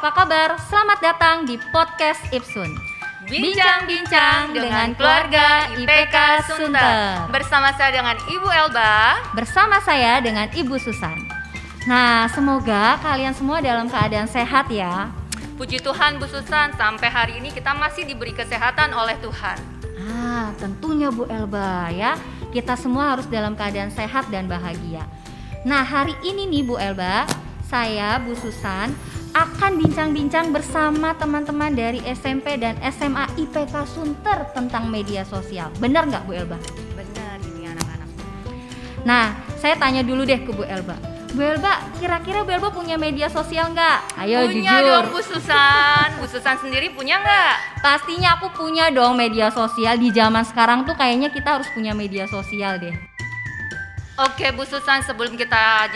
apa kabar? Selamat datang di podcast Ipsun. Bincang-bincang dengan keluarga IPK Sunter. Bersama saya dengan Ibu Elba. Bersama saya dengan Ibu Susan. Nah, semoga kalian semua dalam keadaan sehat ya. Puji Tuhan Bu Susan, sampai hari ini kita masih diberi kesehatan oleh Tuhan. Tentunya Bu Elba ya. Kita semua harus dalam keadaan sehat dan bahagia. Nah, hari ini nih Bu Elba, saya Bu Susan akan bincang-bincang bersama teman-teman dari SMP dan SMA IPK Sunter tentang media sosial. Benar nggak Bu Elba? Benar ini anak-anak. Nah, saya tanya dulu deh ke Bu Elba. Bu Elba, kira-kira Bu Elba punya media sosial nggak? Ayo punya jujur. Dong Bu Susan. Bu Susan sendiri punya nggak? Pastinya aku punya dong media sosial. Di zaman sekarang tuh kayaknya kita harus punya media sosial deh. Oke Bu Susan, sebelum kita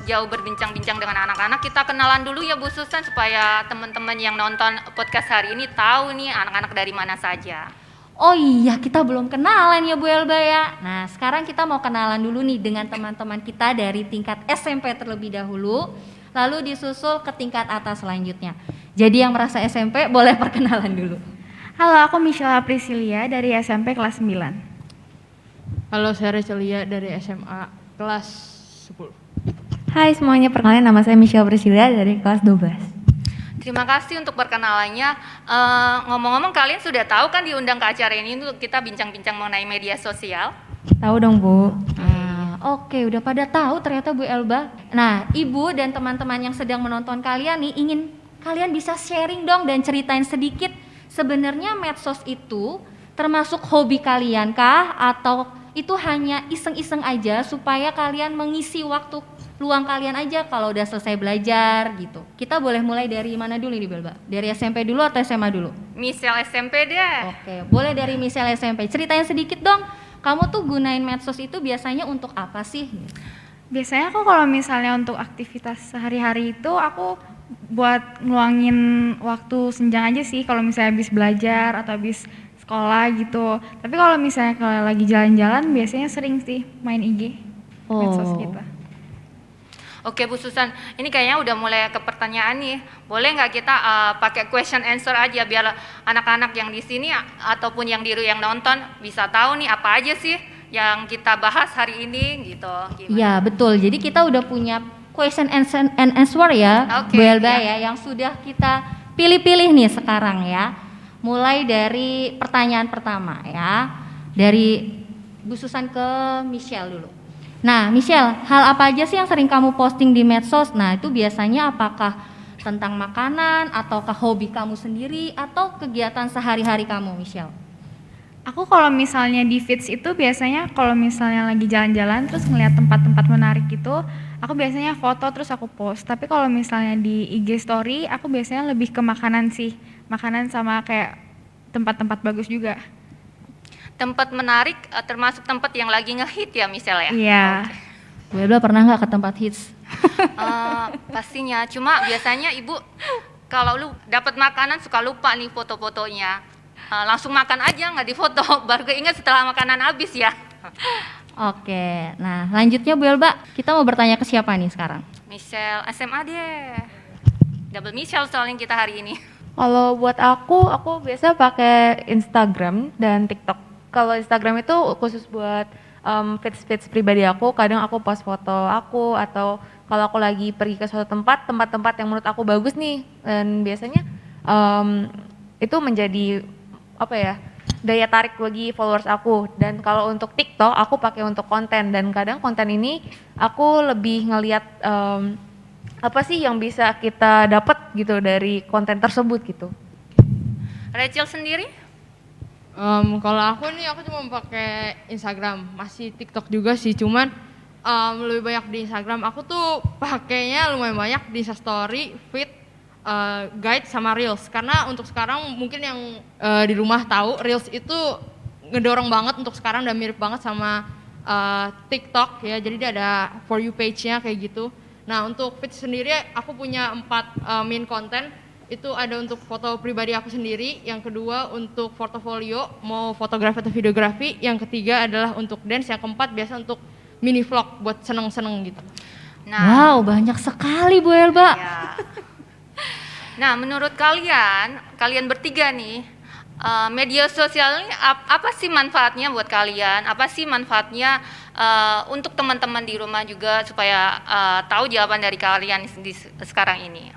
jauh berbincang-bincang dengan anak-anak, kita kenalan dulu ya Bu Susan supaya teman-teman yang nonton podcast hari ini tahu nih anak-anak dari mana saja. Oh iya, kita belum kenalan ya Bu Elba ya. Nah, sekarang kita mau kenalan dulu nih dengan teman-teman kita dari tingkat SMP terlebih dahulu, lalu disusul ke tingkat atas selanjutnya. Jadi yang merasa SMP boleh perkenalan dulu. Halo, aku Michelle Aprisilia dari SMP kelas 9. Halo, saya Recelia dari SMA kelas 10. Hai semuanya, perkenalkan nama saya Michelle Aprisilia dari kelas 12. Terima kasih untuk perkenalannya. Ngomong-ngomong, kalian sudah tahu kan diundang ke acara ini untuk kita bincang-bincang mengenai media sosial? Tahu dong Bu. Oke, udah pada tahu ternyata Bu Elba. Nah, Ibu dan teman-teman yang sedang menonton kalian nih, ingin kalian bisa sharing dong dan ceritain sedikit sebenarnya medsos itu termasuk hobi kalian kah? Atau itu hanya iseng-iseng aja supaya kalian mengisi waktu luang kalian aja kalau udah selesai belajar gitu. Kita boleh mulai dari mana dulu nih Belba? Dari SMP dulu atau SMA dulu? Michelle SMP deh. Oke, boleh dari Michelle SMP. Ceritain sedikit dong, kamu tuh gunain medsos itu biasanya untuk apa sih? Biasanya aku kalau misalnya untuk aktivitas sehari-hari itu aku buat ngeluangin waktu senjang aja sih kalau misalnya habis belajar atau habis sekolah gitu. Tapi kalau misalnya kalau lagi jalan-jalan biasanya sering sih main IG, medsos gitu. Oke Bu Susan, ini kayaknya udah mulai ke pertanyaan nih. Boleh nggak kita pakai question answer aja biar anak-anak yang di sini ataupun yang nonton bisa tahu nih apa aja sih yang kita bahas hari ini gitu. Iya betul. Jadi kita udah punya question and answer ya, Oke, Bu Elba iya. ya, yang sudah kita pilih-pilih nih sekarang ya. Mulai dari pertanyaan pertama ya, dari Bu Susan ke Michelle dulu. Nah Michelle, hal apa aja sih yang sering kamu posting di medsos? Nah itu biasanya apakah tentang makanan, ataukah hobi kamu sendiri, atau kegiatan sehari-hari kamu Michelle? Aku kalau misalnya di feeds itu biasanya kalau misalnya lagi jalan-jalan terus ngeliat tempat-tempat menarik gitu, aku biasanya foto terus aku post. Tapi kalau misalnya di IG story, aku biasanya lebih ke makanan sih. Makanan sama kayak tempat-tempat bagus juga. Tempat menarik termasuk tempat yang lagi ngehit ya Michelle ya? Iya. Bu Elba pernah nggak ke tempat hits? Pastinya, cuma biasanya Ibu kalau lu dapat makanan suka lupa nih foto-fotonya. Langsung makan aja nggak difoto, baru keinget setelah makanan habis ya. Oke, nah lanjutnya Bu Elba, kita mau bertanya ke siapa nih sekarang? Michelle SMA deh. Double Michelle soalnya kita hari ini. Kalau buat aku biasa pakai Instagram dan TikTok. Kalau Instagram itu khusus buat feeds pribadi aku, kadang aku post foto aku atau kalau aku lagi pergi ke suatu tempat-tempat yang menurut aku bagus nih, dan biasanya itu menjadi apa ya, daya tarik bagi followers aku. Dan kalau untuk TikTok aku pakai untuk konten, dan kadang konten ini aku lebih ngelihat apa sih yang bisa kita dapat gitu dari konten tersebut gitu. Rachel sendiri? Kalau aku cuma pakai Instagram, masih TikTok juga sih, cuman lebih banyak di Instagram. Aku tuh pakainya lumayan banyak di Instastory, feed, guide sama Reels. Karena untuk sekarang mungkin yang di rumah tahu Reels itu ngedorong banget untuk sekarang dan mirip banget sama TikTok ya. Jadi dia ada For You page-nya kayak gitu. Nah untuk feed sendiri aku punya 4 main konten. Itu ada untuk foto pribadi aku sendiri, yang kedua untuk portofolio, mau fotografi atau videografi, yang ketiga adalah untuk dance, yang keempat biasa untuk mini vlog buat seneng-seneng gitu. Nah, Wow, banyak sekali Bu Elba. ya. Nah, menurut kalian bertiga nih, media sosial ini apa sih manfaatnya buat kalian? Apa sih manfaatnya untuk teman-teman di rumah juga supaya tahu jawaban dari kalian sekarang ini?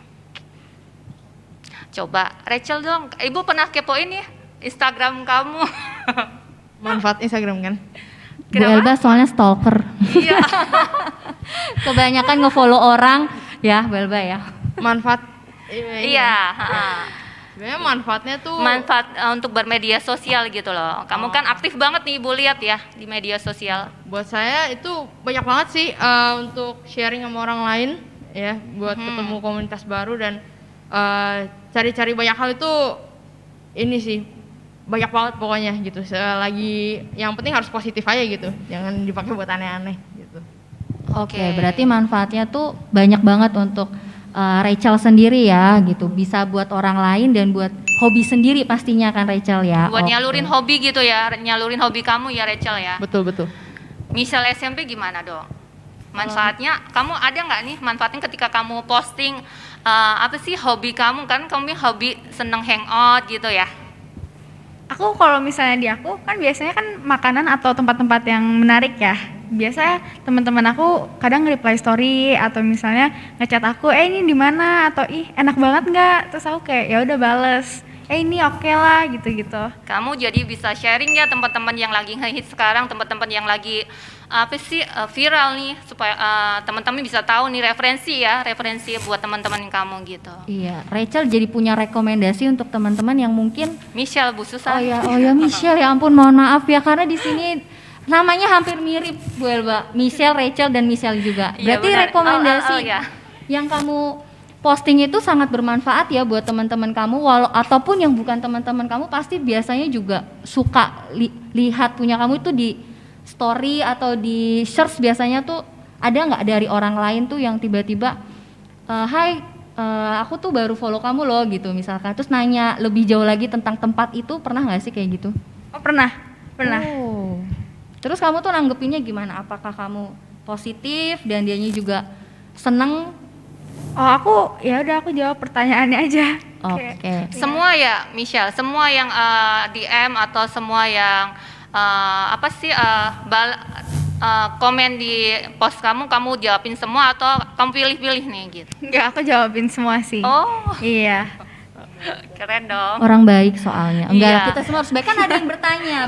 Coba Rachel dong, Ibu pernah kepoin ya Instagram kamu? Manfaat Instagram kan? Bu Elba soalnya stalker. Iya. Kebanyakan ngefollow orang ya, Bu Elba ya. Manfaat Iya. Sebenarnya manfaatnya tuh Manfaat untuk bermedia sosial gitu loh. Kamu kan aktif banget nih Ibu lihat ya di media sosial. buat saya itu banyak banget sih untuk sharing sama orang lain ya, buat ketemu komunitas baru dan cari-cari banyak hal itu ini sih banyak banget pokoknya gitu. Lagi yang penting harus positif aja gitu, jangan dipakai buat aneh-aneh gitu. Oke, berarti manfaatnya tuh banyak banget untuk Rachel sendiri ya gitu. Bisa buat orang lain dan buat hobi sendiri pastinya kan Rachel ya. Buat Oke. nyalurin hobi gitu ya, nyalurin hobi kamu ya Rachel ya. Betul. Misal SMP gimana dong? Manfaatnya, kamu ada nggak nih manfaatnya ketika kamu posting apa sih hobi kamu, kan kamu hobi seneng hangout gitu ya? Aku kalau misalnya di aku kan biasanya kan makanan atau tempat-tempat yang menarik ya. Biasa teman-teman aku kadang nge-reply story atau misalnya ngechat aku, ini di mana atau ih enak banget nggak? Terus aku kayak ya udah bales, ini oke lah gitu-gitu. Kamu jadi bisa sharing ya teman-teman yang lagi ngehit sekarang, teman-teman yang lagi apa sih viral nih supaya teman-teman bisa tahu nih referensi buat teman-teman kamu gitu. Iya, Rachel jadi punya rekomendasi untuk teman-teman yang mungkin Michelle Bu Susan. oh ya Michelle ya ampun mohon maaf ya karena di sini namanya hampir mirip Bu Elba. Michelle, Rachel dan Michelle juga. Iya, Berarti benar. rekomendasi Oh, ya. yang kamu posting itu sangat bermanfaat ya buat teman-teman kamu ataupun yang bukan teman-teman kamu pasti biasanya juga suka lihat punya kamu itu di story atau di search biasanya tuh ada nggak dari orang lain tuh yang tiba-tiba hai aku tuh baru follow kamu loh gitu misalkan terus nanya lebih jauh lagi tentang tempat itu pernah nggak sih kayak gitu? Oh pernah. Oh. Terus kamu tuh nanggepinnya gimana? Apakah kamu positif dan dianya juga seneng? Oh aku ya udah aku jawab pertanyaannya aja. Oke. Semua ya Michelle, semua yang DM atau semua yang apa sih komen di post kamu jawabin semua atau kamu pilih-pilih nih gitu? Enggak, aku jawabin semua sih. Oh, Iya. keren dong. Orang baik soalnya. Enggak, Iya. kita semua harus baik. Kan ada yang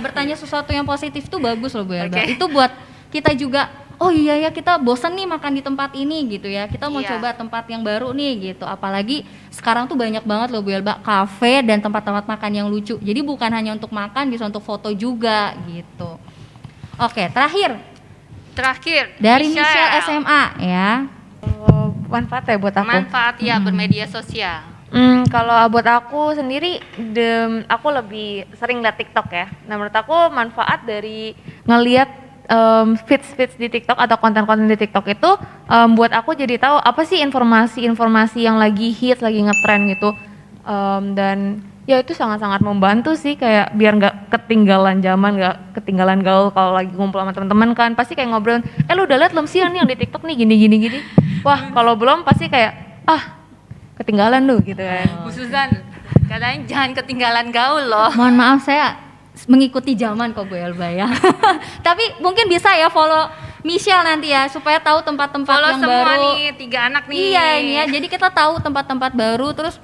bertanya sesuatu yang positif tuh bagus loh Bu Elba. Oke. Itu buat kita juga, oh iya ya kita bosan nih makan di tempat ini gitu ya. Kita mau Iya. coba tempat yang baru nih gitu. Apalagi sekarang tuh banyak banget loh Bu Elba, kafe dan tempat-tempat makan yang lucu. Jadi bukan hanya untuk makan, bisa untuk foto juga gitu. Oke, terakhir dari Michelle SMA ya. Manfaat ya buat aku. Manfaat ya bermedia sosial. Kalau buat aku sendiri, aku lebih sering liat TikTok ya. Nah menurut aku manfaat dari ngeliat feeds di TikTok atau konten-konten di TikTok itu buat aku jadi tahu apa sih informasi-informasi yang lagi hits, lagi ngetren gitu. Dan ya itu sangat-sangat membantu sih kayak biar nggak ketinggalan zaman, nggak ketinggalan gaul kalau lagi ngumpul sama teman-teman kan pasti kayak ngobrol, lu udah liat belum sih yang di TikTok nih gini. Wah kalau belum pasti kayak ketinggalan lu gitu kan. Bu Susan, katanya jangan ketinggalan gaul loh. Mohon maaf saya mengikuti zaman kok Bu Elba ya. Tapi mungkin bisa ya follow Michelle nanti ya supaya tahu tempat-tempat Follow yang semua baru. nih, 3 anak nih. Iya ini ya. Jadi kita tahu tempat-tempat baru terus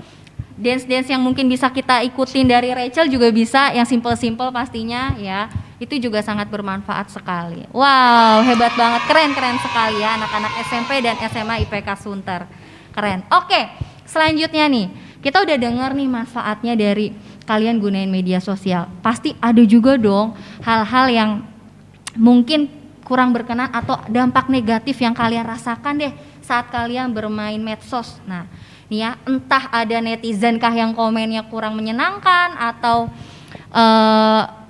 dance yang mungkin bisa kita ikutin dari Rachel juga bisa yang simple-simple pastinya ya. Itu juga sangat bermanfaat sekali. Wow, hebat banget. Keren sekali ya anak-anak SMP dan SMA IPK Sunter. Keren. Oke. Selanjutnya nih, kita udah dengar nih manfaatnya dari kalian gunain media sosial. Pasti ada juga dong hal-hal yang mungkin kurang berkenan atau dampak negatif yang kalian rasakan deh saat kalian bermain medsos. Nah, nih ya, entah ada netizen kah yang komennya kurang menyenangkan atau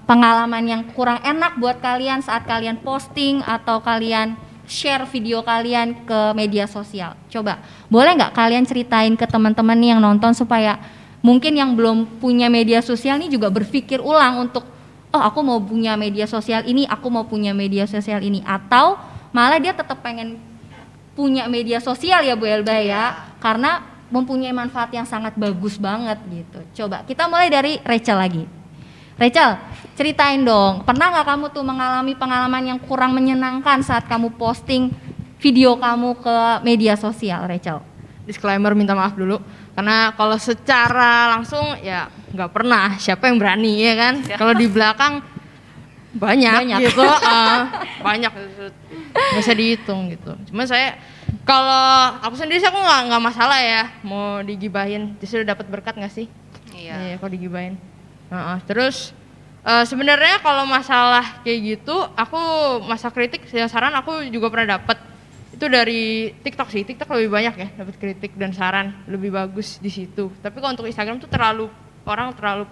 pengalaman yang kurang enak buat kalian saat kalian posting atau kalian share video kalian ke media sosial. Coba, boleh nggak kalian ceritain ke teman-teman nih yang nonton supaya mungkin yang belum punya media sosial nih juga berpikir ulang untuk, oh aku mau punya media sosial ini, aku mau punya media sosial ini. Atau malah dia tetap pengen punya media sosial ya Bu Elba ya, karena mempunyai manfaat yang sangat bagus banget gitu. Coba kita mulai dari Rachel lagi. Rachel, ceritain dong, pernah nggak kamu tuh mengalami pengalaman yang kurang menyenangkan saat kamu posting video kamu ke media sosial, Rachel? Disclaimer, minta maaf dulu karena kalau secara langsung ya nggak pernah, siapa yang berani ya kan. Kalau di belakang banyak. Gitu banyak nggak bisa dihitung gitu. Cuma saya kalau aku sendiri sih aku nggak masalah ya mau digibahin, justru dapat berkat nggak sih? Iya, kalau digibahin. Terus sebenarnya kalau masalah kayak gitu, aku masa kritik, saran aku juga pernah dapat. Itu dari TikTok sih, TikTok lebih banyak ya dapat kritik dan saran, lebih bagus di situ. Tapi kalau untuk Instagram tuh orang terlalu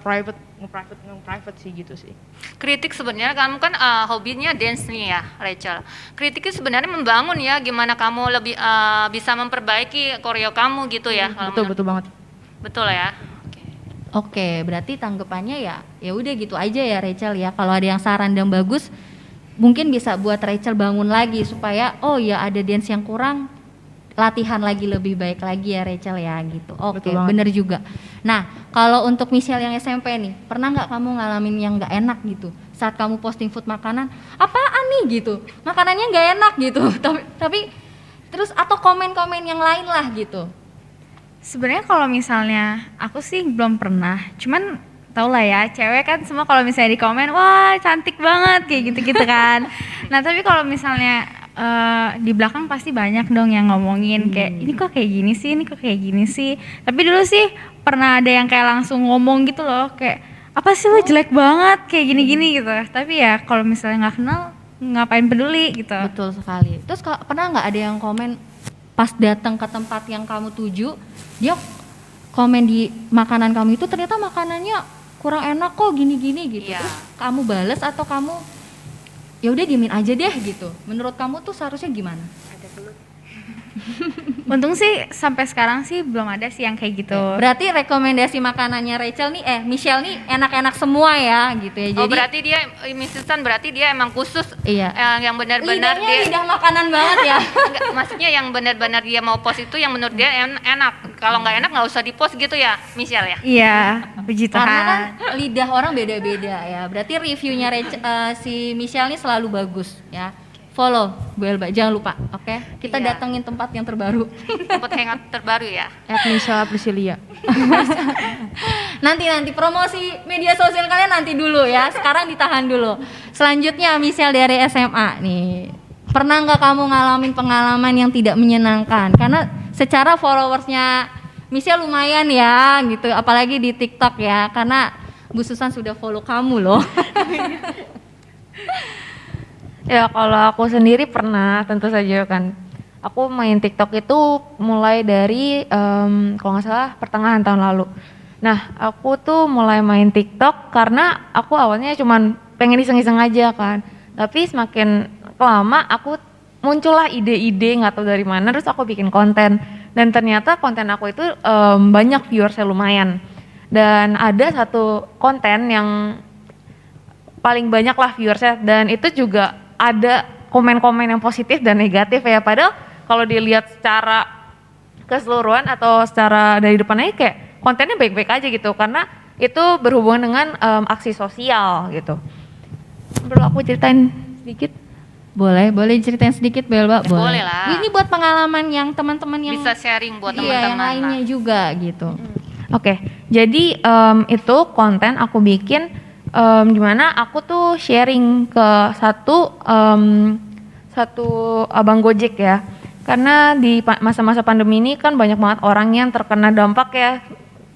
nge-private sih gitu sih. Kritik sebenarnya kamu kan hobinya dance nih ya, Rachel. Kritik itu sebenarnya membangun ya, gimana kamu lebih bisa memperbaiki koreo kamu gitu ya. Betul banget. Betul ya. Oke, berarti tanggapannya ya udah gitu aja ya Rachel ya. Kalau ada yang saran dan bagus, mungkin bisa buat Rachel bangun lagi supaya oh ya ada dance yang kurang, latihan lagi lebih baik lagi ya Rachel ya gitu. Oke, bener juga. Nah, kalau untuk Michelle yang SMP nih, pernah nggak kamu ngalamin yang nggak enak gitu saat kamu posting food makanan? Apaan nih gitu? Makanannya nggak enak gitu. Tapi terus atau komen-komen yang lain lah gitu. Sebenarnya kalau misalnya aku sih belum pernah, cuman tau lah ya, cewek kan semua kalau misalnya di komen, wah cantik banget kayak gitu-gitu kan. Nah tapi kalau misalnya di belakang pasti banyak dong yang ngomongin kayak ini kok kayak gini sih, ini kok kayak gini sih. Tapi dulu sih pernah ada yang kayak langsung ngomong gitu loh, kayak apa sih lo jelek banget kayak gini-gini gitu. Tapi ya kalau misalnya nggak kenal, ngapain peduli gitu. Betul sekali. Terus pernah nggak ada yang komen pas datang ke tempat yang kamu tuju, dia komen di makanan kamu itu ternyata makanannya kurang enak kok gini-gini gitu. Iya. Terus kamu bales atau kamu ya udah diemin aja deh gitu. Menurut kamu tuh seharusnya gimana? Untung sih sampai sekarang sih belum ada sih yang kayak gitu. Berarti rekomendasi makanannya Rachel nih Michelle nih enak-enak semua ya gitu ya. Oh Jadi berarti dia Miss Susan berarti dia emang khusus iya. yang benar-benar Lidahnya dia lidah makanan banget ya. Enggak, maksudnya yang benar-benar dia mau post itu yang menurut dia enak. Kalau nggak enak nggak usah dipost gitu ya, Michelle ya. Iya, puji Karena kan Tuhan. lidah orang beda-beda ya. Berarti reviewnya si Michelle ini selalu bagus ya. Follow Bu Elba, jangan lupa, oke? Kita Iya. datengin tempat yang terbaru. Tempat hangout terbaru ya. Michelle Priscilia. Nanti promosi media sosial kalian nanti dulu ya. Sekarang ditahan dulu. Selanjutnya Michelle dari SMA nih. Pernah nggak kamu ngalamin pengalaman yang tidak menyenangkan? Karena secara followersnya Michelle lumayan ya gitu, apalagi di TikTok ya. Karena Bu Susan sudah follow kamu loh. Ya kalau aku sendiri pernah, tentu saja kan. Aku main TikTok itu mulai dari kalau nggak salah pertengahan tahun lalu. Nah aku tuh mulai main TikTok karena aku awalnya cuman pengen iseng-iseng aja kan. Tapi semakin lama aku muncullah ide-ide nggak tahu dari mana, terus aku bikin konten. Dan ternyata konten aku itu banyak viewersnya lumayan. Dan ada satu konten yang paling banyak lah viewersnya, dan itu juga ada komen-komen yang positif dan negatif ya. Padahal kalau dilihat secara keseluruhan atau secara dari depannya kayak kontennya baik-baik aja gitu, karena itu berhubungan dengan aksi sosial gitu. Perlu aku ceritain sedikit? Boleh ceritain sedikit Belba? Boleh lah. Ini buat pengalaman yang teman-teman yang Bisa sharing buat iya, yang teman-teman lainnya lah. juga gitu. Oke, jadi itu konten aku bikin dimana aku tuh sharing ke satu abang Gojek ya, karena di masa-masa pandemi ini kan banyak banget orang yang terkena dampak ya,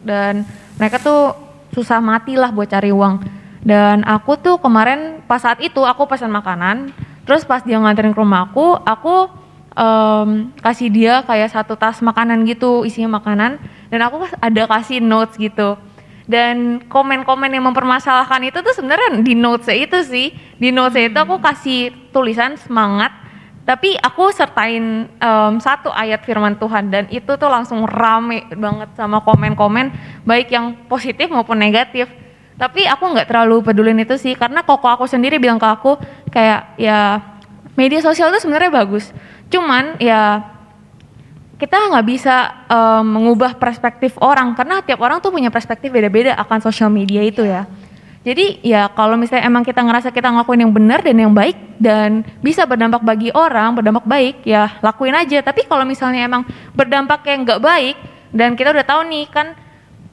dan mereka tuh susah mati lah buat cari uang. Dan aku tuh kemarin pas saat itu aku pesan makanan, terus pas dia nganterin ke rumah aku kasih dia kayak satu tas makanan gitu, isinya makanan, dan aku ada kasih notes gitu. Dan komen-komen yang mempermasalahkan itu tuh sebenarnya di notes-nya itu sih. Di notes-nya itu aku kasih tulisan semangat, tapi aku sertain satu ayat firman Tuhan, dan itu tuh langsung rame banget sama komen-komen baik yang positif maupun negatif. Tapi aku nggak terlalu pedulin itu sih, karena koko aku sendiri bilang ke aku kayak ya media sosial itu sebenarnya bagus. Cuman ya kita nggak bisa mengubah perspektif orang karena tiap orang tuh punya perspektif beda-beda akan sosial media itu ya. Jadi ya kalau misalnya emang kita ngerasa kita ngelakuin yang benar dan yang baik dan bisa berdampak bagi orang, berdampak baik ya lakuin aja. Tapi kalau misalnya emang berdampak yang nggak baik dan kita udah tahu nih kan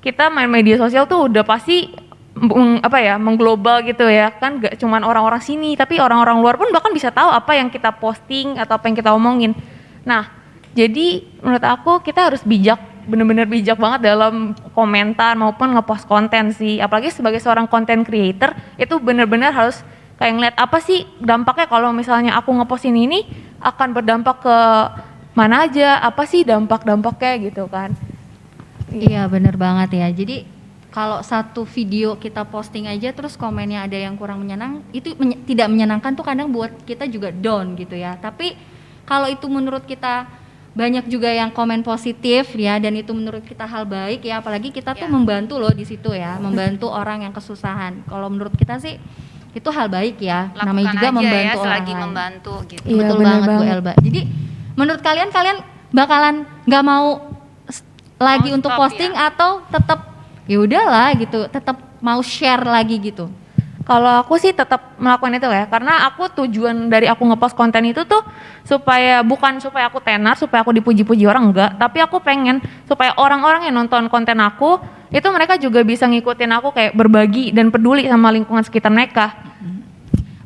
kita main media sosial tuh udah pasti mengglobal gitu ya kan, gak cuman orang-orang sini tapi orang-orang luar pun bahkan bisa tahu apa yang kita posting atau apa yang kita omongin. Nah jadi menurut aku kita harus bijak, bener-bener bijak banget dalam komentar maupun ngepost konten sih, apalagi sebagai seorang content creator itu bener-bener harus kayak ngeliat apa sih dampaknya kalau misalnya aku ngepostin ini akan berdampak ke mana aja, apa sih dampak-dampaknya gitu kan. Iya bener banget ya. Jadi kalau satu video kita posting aja terus komennya ada yang kurang menyenang, itu tidak menyenangkan tuh kadang buat kita juga down gitu ya. Tapi kalau itu menurut kita banyak juga yang komen positif ya dan itu menurut kita hal baik ya, apalagi kita tuh membantu loh di situ ya, membantu orang yang kesusahan. Kalau menurut kita sih itu hal baik ya, Lakukan namanya juga aja membantu ya, orang selagi lain. membantu gitu. Iya, Betul bener banget Bu banget. Elba. Jadi menurut kalian bakalan nggak mau lagi Mau untuk stop posting atau tetap ya udahlah gitu, tetap mau share lagi gitu? Kalau aku sih tetap melakukan itu ya, karena aku tujuan dari aku ngepost konten itu tuh bukan supaya aku tenar, supaya aku dipuji-puji orang enggak, tapi aku pengen supaya orang-orang yang nonton konten aku itu mereka juga bisa ngikutin aku kayak berbagi dan peduli sama lingkungan sekitar mereka.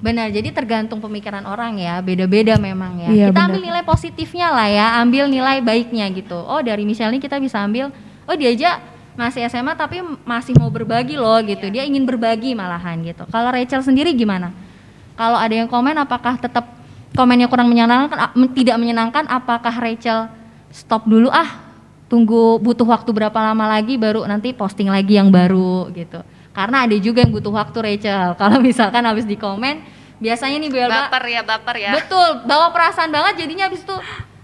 Benar, jadi tergantung pemikiran orang ya, beda-beda memang ya. Iya, Kita benar. ambil nilai positifnya lah ya, ambil nilai baiknya gitu. Oh dari Michelle ini kita bisa ambil, oh dia aja masih SMA tapi masih mau berbagi loh gitu, dia ingin berbagi malahan gitu. Kalau Rachel sendiri gimana? Kalau ada yang komen apakah tetap komennya kurang menyenangkan, tidak menyenangkan, apakah Rachel stop dulu tunggu butuh waktu berapa lama lagi baru nanti posting lagi yang baru gitu. Karena ada juga yang butuh waktu Rachel. Kalau misalkan habis di komen, biasanya nih Bu Elba, Baper ya. betul, bawa perasaan banget jadinya habis itu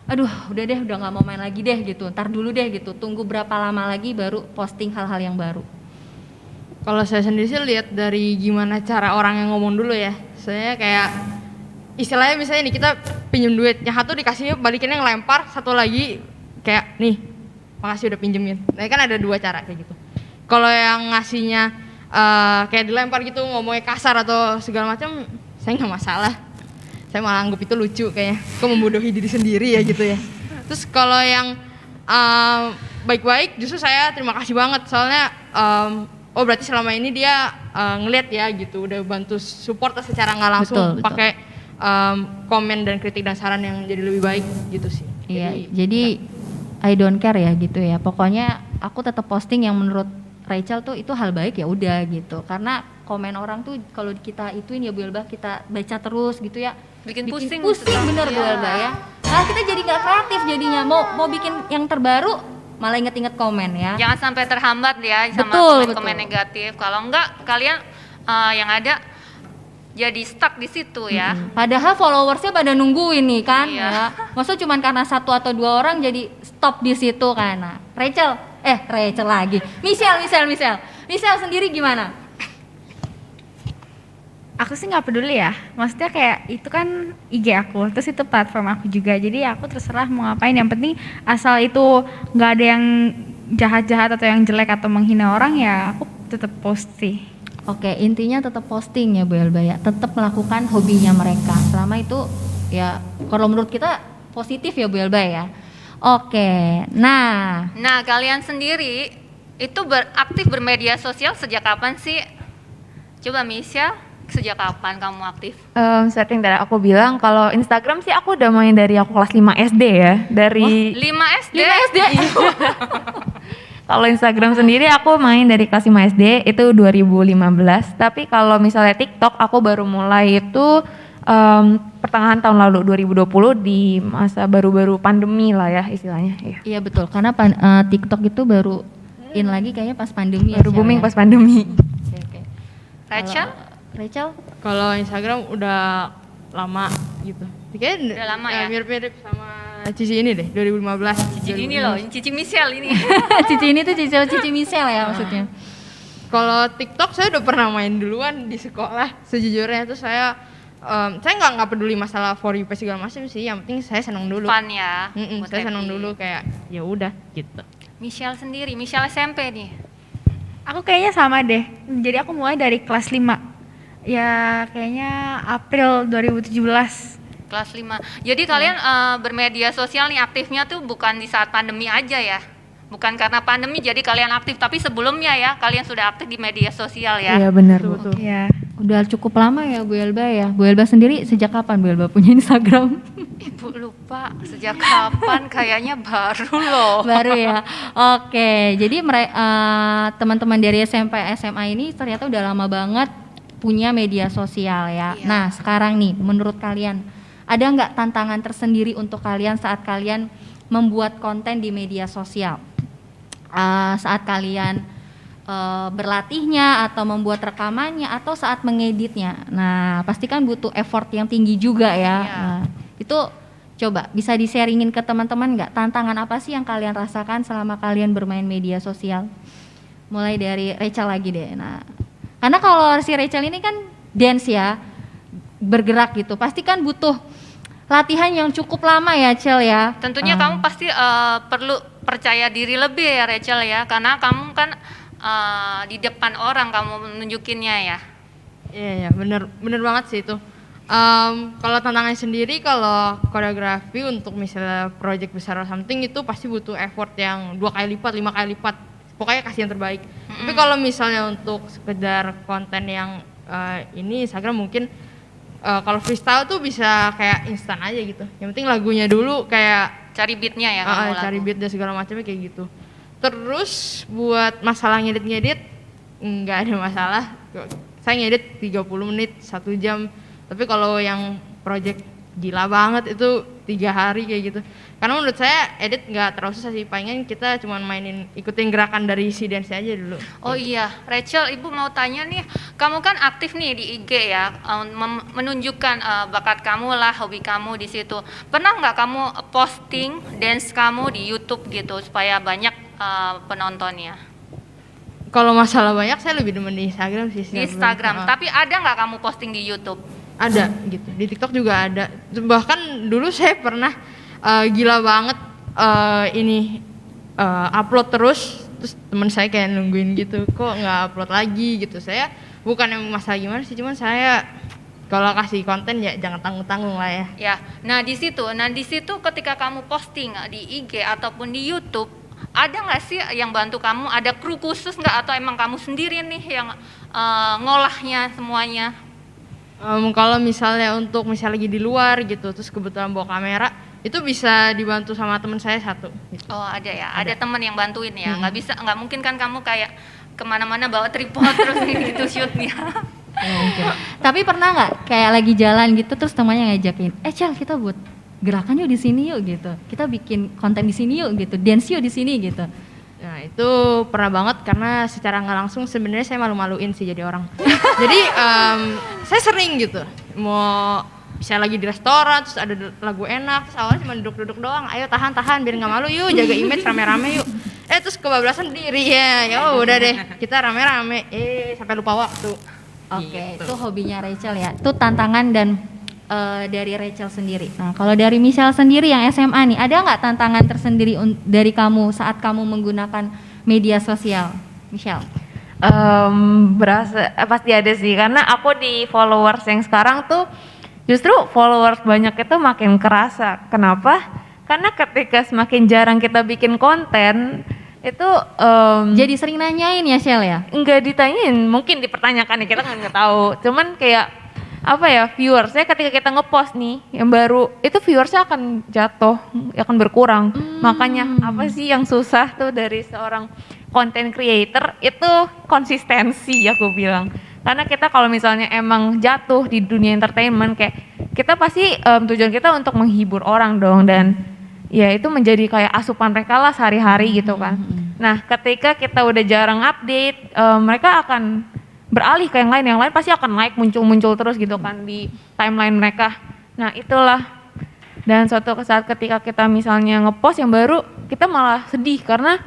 aduh udah deh udah nggak mau main lagi deh gitu, ntar dulu deh gitu, tunggu berapa lama lagi baru posting hal-hal yang baru. Kalau saya sendiri sih lihat dari gimana cara orang yang ngomong dulu ya. Saya kayak istilahnya misalnya nih kita pinjam duit, yang satu dikasihnya balikinnya ngelempar, satu lagi kayak nih makasih udah pinjemin. Nah kan ada dua cara kayak gitu. Kalau yang ngasihnya kayak dilempar gitu ngomongnya kasar atau segala macam, saya nggak masalah. Saya malah anggap itu lucu kayaknya, kok membodohi diri sendiri ya gitu ya. Terus kalau yang baik-baik justru saya terima kasih banget soalnya oh berarti selama ini dia ngeliat ya gitu, udah bantu support secara nggak langsung Betul. pakai komen dan kritik dan saran yang jadi lebih baik gitu sih. Iya, jadi I don't care ya gitu ya. Pokoknya aku tetap posting yang menurut Rachel tuh itu hal baik ya udah gitu. Karena komen orang tuh kalau kita ituin ya Bu Elba, kita baca terus gitu ya. Bikin pusing bener Bu Elba ya. Nah kita jadi nggak kreatif jadinya, mau bikin yang terbaru malah inget-inget komen ya. Jangan sampai terhambat ya sama Betul, komen-komen betul. negatif. Kalau enggak kalian yang ada jadi stuck di situ ya. Padahal followersnya pada nungguin nih kan Iya. ya. Maksudnya cuma karena satu atau dua orang jadi stop di situ kan. Nah, Rachel lagi. Michelle sendiri gimana? Aku sih nggak peduli ya, maksudnya kayak itu kan IG aku, terus itu platform aku juga, jadi aku terserah mau ngapain, yang penting asal itu nggak ada yang jahat-jahat atau yang jelek atau menghina orang ya aku tetap post sih. Oke, intinya tetap posting ya Bu Elba ya, tetap melakukan hobinya mereka. Selama itu ya kalau menurut kita positif ya Bu Elba ya. Oke, nah Nah kalian sendiri itu aktif bermedia sosial sejak kapan sih? Coba Michelle, sejak kapan kamu aktif? Seperti yang tadi aku bilang, kalau Instagram sih aku udah main dari aku kelas 5 SD ya. Dari 5 SD? 5 SD. Kalau Instagram sendiri aku main dari kelas 5 SD itu 2015. Tapi kalau misalnya TikTok aku baru mulai itu pertengahan tahun lalu 2020 di masa baru-baru pandemi lah ya istilahnya. Iya. Iya betul, karena TikTok itu baru in lagi kayaknya pas pandemi Baru ya. booming Syah, pas pandemi. Oke. Rachel? Rachel? Kalau Instagram udah lama gitu. Kayaknya Udah lama ya? mirip-mirip sama Cici ini deh, 2015. Cici ini loh, Cici Michelle ini. Cici ini tuh Cici Michelle ya maksudnya. Kalau TikTok saya udah pernah main duluan di sekolah sejujurnya, tuh saya saya nggak peduli masalah for you page segala macam sih, yang penting saya senang dulu. Fun ya. buat Saya senang happy. dulu kayak ya udah gitu. Michelle sendiri, Michelle SMP nih. Aku kayaknya sama deh. Jadi aku mulai dari kelas 5. Ya kayaknya April 2017. Kelas 5. Jadi kalian bermedia sosial nih aktifnya tuh bukan di saat pandemi aja ya? Bukan karena pandemi jadi kalian aktif, tapi sebelumnya ya kalian sudah aktif di media sosial ya? Iya benar Bu. Betul. Iya. Udah cukup lama ya Bu Elba ya. Bu Elba sendiri sejak kapan Bu Elba punya Instagram? Ibu lupa sejak kapan, kayaknya baru loh. Baru ya. Oke, jadi teman-teman dari SMP SMA ini ternyata udah lama banget punya media sosial ya. Iya. Nah, sekarang nih menurut kalian ada nggak tantangan tersendiri untuk kalian saat kalian membuat konten di media sosial? Saat kalian berlatihnya atau membuat rekamannya atau saat mengeditnya. Nah, pasti kan butuh effort yang tinggi juga ya. Iya. Nah, itu coba bisa di-sharingin ke teman-teman nggak? Tantangan apa sih yang kalian rasakan selama kalian bermain media sosial? Mulai dari Rachel lagi deh. Nah, karena kalau si Rachel ini kan dance ya, bergerak gitu. Pasti kan butuh latihan yang cukup lama ya, Cel ya. Tentunya kamu pasti perlu percaya diri lebih ya Rachel ya, karena kamu kan di depan orang kamu menunjukinnya ya. Iya, bener banget sih itu. Kalau tantangannya sendiri, kalau koreografi untuk misalnya project besar atau something itu pasti butuh effort yang 2 kali lipat, 5 kali lipat. Pokoknya kasih yang terbaik. Tapi kalau misalnya untuk sekedar konten yang ini Instagram mungkin kalau freestyle tuh bisa kayak instan aja gitu. Yang penting lagunya dulu kayak Cari beatnya ya kamu cari lagu. beat dan segala macamnya kayak gitu. Terus buat masalah ngedit nggak ada masalah. Saya ngedit 30 menit, 1 jam. Tapi kalau yang project gila banget itu 3 hari kayak gitu. Karena menurut saya edit nggak terlalu susah sih, palingan kita cuma ikutin gerakan dari si dance aja dulu. Oh iya, Rachel, Ibu mau tanya nih, kamu kan aktif nih di IG ya, menunjukkan bakat kamu lah, hobi kamu di situ. Pernah nggak kamu posting dance kamu di YouTube gitu supaya banyak penontonnya? Kalau masalah banyak saya lebih demen di Instagram sih. Di Instagram, tapi ada nggak kamu posting di YouTube? Ada gitu, di TikTok juga ada. Bahkan dulu saya pernah gila banget upload terus teman saya kayak nungguin gitu, kok nggak upload lagi gitu. Saya bukan yang masalah gimana sih, cuman saya kalau kasih konten ya jangan tanggung-tanggung lah ya. Ya, nah di situ ketika kamu posting di IG ataupun di YouTube, ada nggak sih yang bantu kamu? Ada kru khusus nggak atau emang kamu sendiri nih yang ngolahnya semuanya? Kalau misalnya untuk misalnya lagi di luar gitu, terus kebetulan bawa kamera, itu bisa dibantu sama teman saya satu. Gitu. Oh ada ya, ada teman yang bantuin ya. Nggak mungkin kan kamu kayak kemana-mana bawa tripod terus gitu shootnya. Tapi pernah nggak kayak lagi jalan gitu terus temannya ngajakin, Cel kita buat gerakan yuk di sini yuk gitu. Kita bikin konten di sini yuk gitu, dance yuk di sini gitu. Nah itu pernah banget karena secara nggak langsung sebenarnya saya malu-maluin sih jadi orang. Jadi saya sering gitu mau bisa lagi di restoran terus ada lagu enak terus awalnya cuma duduk-duduk doang, ayo tahan biar nggak malu yuk, jaga image rame-rame yuk. Terus kebablasan berdiri ya udah deh kita rame-rame sampai lupa waktu. Oke, Gitu. itu hobinya Rachel ya. Itu tantangan dan dari Rachel sendiri. Nah, kalau dari Michelle sendiri yang SMA nih, ada nggak tantangan tersendiri dari kamu saat kamu menggunakan media sosial, Michelle? Pasti ada sih, karena aku di followers yang sekarang tuh justru followers banyak itu makin kerasa. Kenapa? Karena ketika semakin jarang kita bikin konten itu Jadi sering nanyain ya, Shell ya? nggak ditanyain, mungkin dipertanyakan ya, kita nggak tahu. Cuman kayak apa ya, viewersnya ketika kita ngepost nih yang baru itu viewersnya akan jatuh, akan berkurang. Makanya apa sih yang susah tuh dari seorang content creator itu konsistensi, aku bilang. Karena kita kalau misalnya emang jatuh di dunia entertainment, kayak kita pasti tujuan kita untuk menghibur orang dong, dan ya itu menjadi kayak asupan mereka lah sehari-hari gitu kan. Nah ketika kita udah jarang update, mereka akan beralih ke yang lain pasti akan naik muncul terus gitu kan di timeline mereka. Nah itulah, dan suatu saat ketika kita misalnya ngepost yang baru, kita malah sedih karena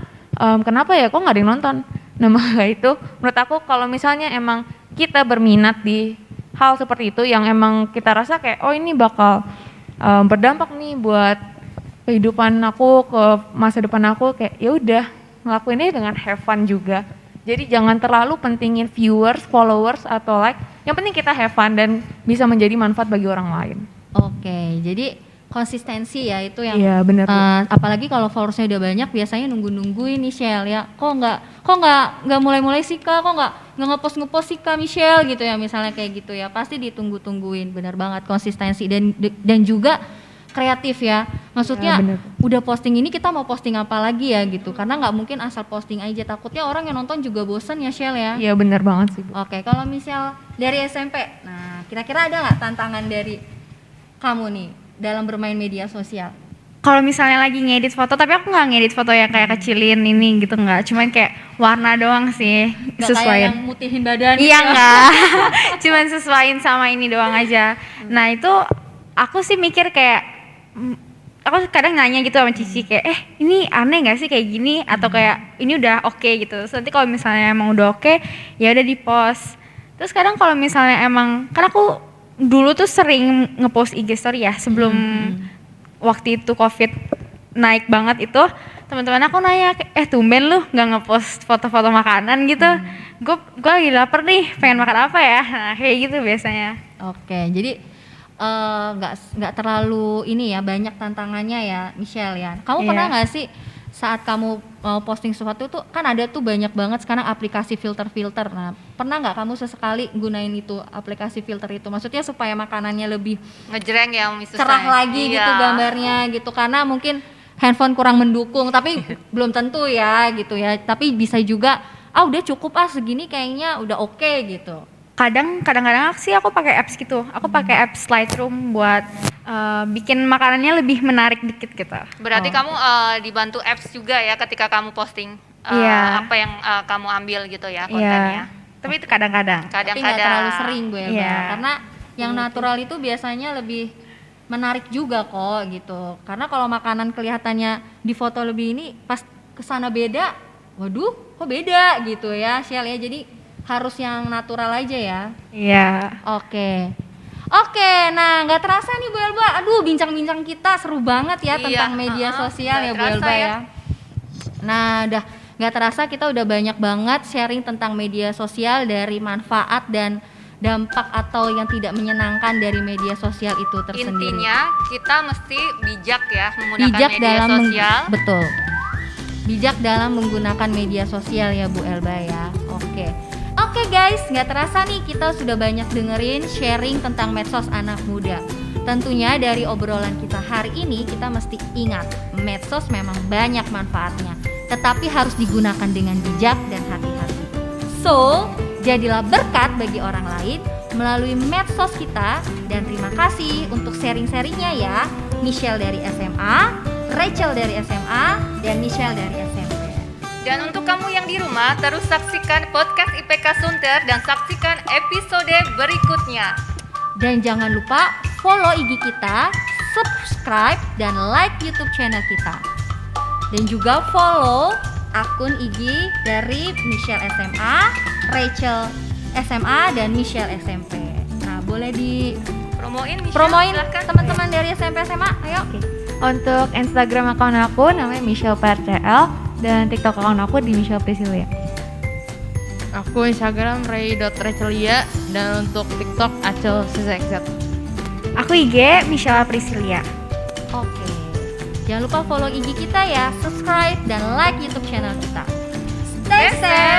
kenapa ya kok nggak ada yang nonton. Nah maka itu menurut aku kalau misalnya emang kita berminat di hal seperti itu yang emang kita rasa kayak oh ini bakal berdampak nih buat kehidupan aku, ke masa depan aku, kayak ya udah ngelakuinnya dengan have fun juga. Jadi jangan terlalu pentingin viewers, followers atau like. Yang penting kita have fun dan bisa menjadi manfaat bagi orang lain. Oke, jadi konsistensi ya itu yang Iya, benar. apalagi kalau followersnya udah banyak biasanya nungguin Michelle ya. Kok nggak mulai sih Kak? Kok nggak ngepost sih Kak Michelle gitu ya, misalnya kayak gitu ya. Pasti ditungguin. Benar banget konsistensi dan juga kreatif ya. Maksudnya Ya, bener. udah posting ini kita mau posting apa lagi ya gitu. Karena nggak mungkin asal posting aja, takutnya orang yang nonton juga bosan ya Shell ya. Iya benar banget sih, Bu. Oke, kalau misal dari SMP, nah kira-kira ada nggak tantangan dari kamu nih dalam bermain media sosial? Kalau misalnya lagi ngedit foto, tapi aku nggak ngedit foto yang kayak kecilin ini gitu, nggak, cuman kayak warna doang sih, Nggak kayak yang sesuaiin. mutihin badan Iya gitu. nggak, cuman sesuaiin sama ini doang aja. Nah itu aku sih mikir kayak, aku kadang nanya gitu sama Cici kayak, ini aneh nggak sih kayak gini, atau kayak ini udah oke gitu. Terus nanti kalau misalnya emang udah oke, ya udah di post. Terus kadang kalau misalnya emang, karena aku dulu tuh sering ngepost IG story ya sebelum waktu itu COVID naik banget itu, teman-teman aku nanya, tumben lu nggak ngepost foto-foto makanan gitu. Gue lagi lapar nih, pengen makan apa ya? Nah kayak gitu biasanya. Oke, jadi nggak terlalu ini ya, banyak tantangannya ya Michelle ya. Kamu Iya. pernah nggak sih saat kamu mau posting sesuatu tuh kan ada tuh banyak banget sekarang aplikasi filter. Nah, pernah nggak kamu sesekali gunain itu aplikasi filter itu? Maksudnya supaya makanannya lebih Ngejreng ya Umi Susan. cerah lagi Iya. gitu gambarnya gitu, karena mungkin handphone kurang mendukung, tapi belum tentu ya gitu ya. Tapi bisa juga udah cukup segini kayaknya udah oke gitu. Kadang-kadang sih aku pakai apps gitu. Aku pakai apps Lightroom buat bikin makanannya lebih menarik dikit gitu. Berarti kamu dibantu apps juga ya ketika kamu posting Iya. apa yang kamu ambil gitu ya kontennya. Iya. Tapi itu kadang-kadang. Tapi nggak Kadang-kadang. terlalu sering Bu Elba, Iya. karena yang natural itu biasanya lebih menarik juga kok gitu. Karena kalau makanan kelihatannya di foto lebih ini, pas kesana beda, waduh kok beda gitu ya Shell ya. Jadi harus yang natural aja ya. Iya. Oke, nah nggak terasa nih Bu Elba, aduh bincang-bincang kita seru banget ya Iya, tentang media sosial nggak ya Bu terasa Elba ya. ya. Nah udah nggak terasa kita udah banyak banget sharing tentang media sosial, dari manfaat dan dampak atau yang tidak menyenangkan dari media sosial itu tersendiri. Intinya kita mesti bijak ya menggunakan Bijak media dalam sosial. betul. Bijak dalam menggunakan media sosial ya Bu Elba ya. Oke guys, nggak terasa nih kita sudah banyak dengerin sharing tentang medsos anak muda. Tentunya dari obrolan kita hari ini kita mesti ingat, medsos memang banyak manfaatnya, tetapi harus digunakan dengan bijak dan hati-hati. So, jadilah berkat bagi orang lain melalui medsos kita, dan terima kasih untuk sharing-sharingnya ya, Michelle dari SMA, Rachel dari SMA, dan Michelle dari SMP. Dan untuk kamu yang di rumah, terus saksikan podcast IPK Sunter dan saksikan episode berikutnya. Dan jangan lupa follow IG kita, subscribe, dan like YouTube channel kita. Dan juga follow akun IG dari Michelle SMA, Rachel SMA, dan Michelle SMP. Nah, boleh Promoin Michelle, dipromoin silahkan. teman-teman dari SMP SMA, ayo. Untuk Instagram account aku namanya Michelle PRCL dan TikTok account aku di Michelle Priscilia. Aku Instagram ray.rachelia dan untuk TikTok Acel CZZ. Aku IG Michelle Priscilia. Oke. Jangan lupa follow IG kita ya, subscribe dan like YouTube channel kita. Stay safe.